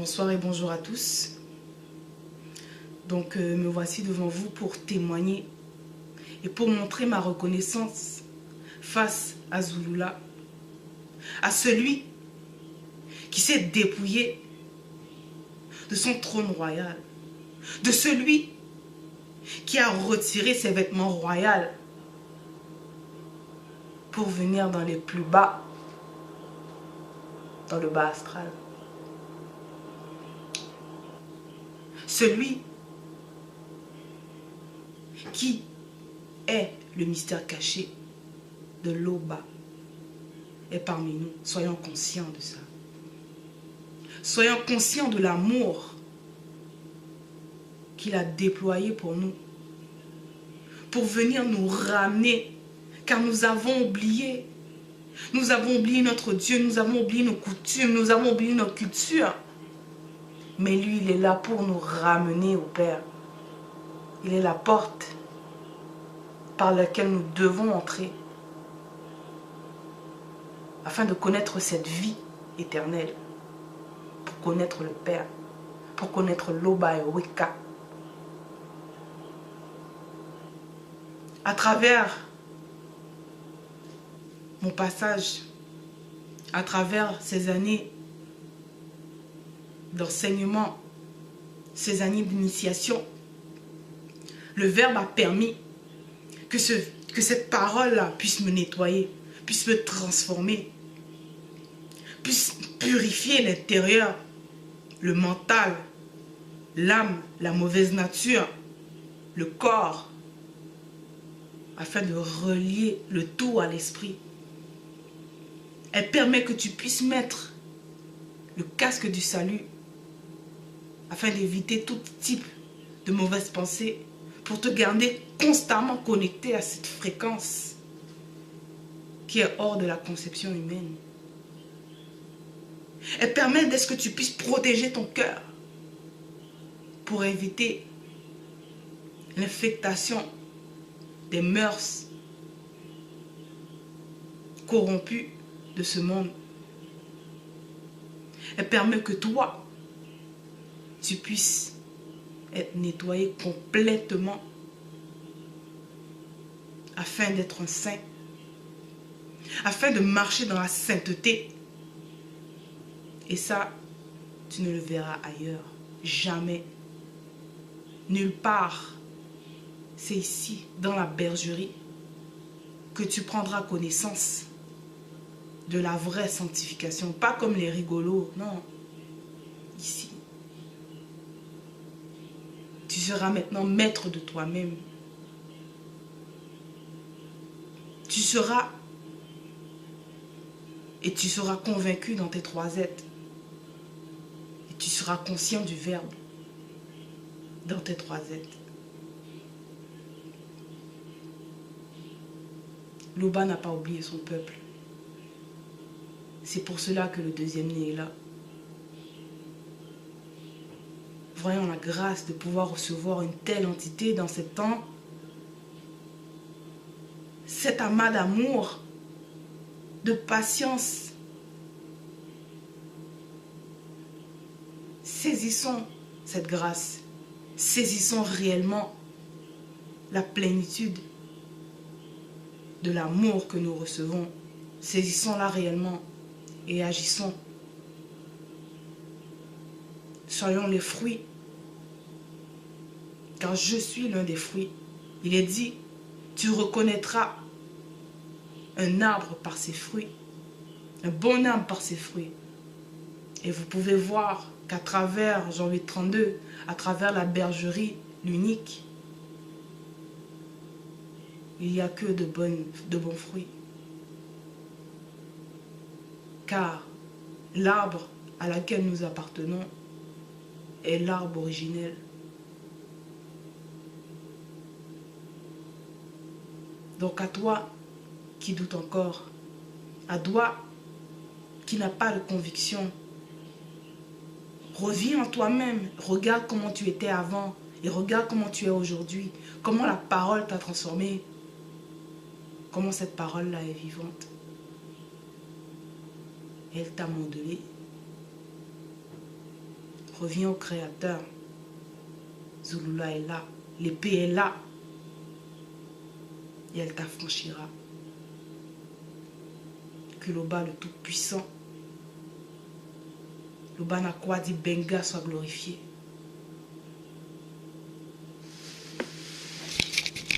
Bonsoir et bonjour à tous. Donc me voici devant vous pour témoigner et pour montrer ma reconnaissance face à Zulula, à celui qui s'est dépouillé de son trône royal, de celui qui a retiré ses vêtements royaux pour venir dans les plus bas, dans le bas astral. Celui qui est le mystère caché de l'Oba est parmi nous. Soyons conscients de ça. Soyons conscients de l'amour qu'il a déployé pour nous, pour venir nous ramener, car nous avons oublié. Nous avons oublié notre Dieu, nous avons oublié nos coutumes, nous avons oublié notre culture. Mais lui, il est là pour nous ramener au Père. Il est la porte par laquelle nous devons entrer afin de connaître cette vie éternelle, pour connaître le Père, pour connaître l'Oba et Wicca. À travers mon passage, à travers ces années d'enseignement, ces années d'initiation, le Verbe a permis que cette parole-là puisse me nettoyer, puisse me transformer, puisse purifier l'intérieur, le mental, l'âme, la mauvaise nature, le corps, afin de relier le tout à l'esprit. Elle permet que tu puisses mettre le casque du salut afin d'éviter tout type de mauvaises pensées, pour te garder constamment connecté à cette fréquence qui est hors de la conception humaine. Elle permet d'être que tu puisses protéger ton cœur pour éviter l'infectation des mœurs corrompues de ce monde. Elle permet que toi, tu puisses être nettoyé complètement afin d'être un saint, afin de marcher dans la sainteté. Et ça, tu ne le verras ailleurs, jamais, nulle part. C'est ici, dans la bergerie, que tu prendras connaissance de la vraie sanctification. Pas comme les rigolos, non. Ici. Tu seras maintenant maître de toi-même. Tu seras convaincu dans tes 3 êtres. Et tu seras conscient du Verbe dans tes 3 êtres. L'Oba n'a pas oublié son peuple. C'est pour cela que le deuxième né est là. Voyons la grâce de pouvoir recevoir une telle entité dans ce temps. Cet amas d'amour, de patience. Saisissons cette grâce. Saisissons réellement la plénitude de l'amour que nous recevons. Saisissons-la réellement et agissons. Soyons les fruits, car je suis l'un des fruits. Il est dit, tu reconnaîtras un arbre par ses fruits, un bon arbre par ses fruits. Et vous pouvez voir qu'à travers Jean 8:32, à travers la bergerie, l'unique, il n'y a que de bons fruits. Car l'arbre à laquelle nous appartenons est l'arbre originel. Donc à toi qui doute encore, à toi qui n'a pas de conviction, reviens en toi-même, regarde comment tu étais avant et regarde comment tu es aujourd'hui, comment la parole t'a transformé, comment cette parole-là est vivante. Elle t'a modelé, Reviens au Créateur. Zulula est là. L'épée est là. Et elle t'affranchira. Que l'Oba le Tout-Puissant, l'Oba Nakwadi Benga soit glorifié.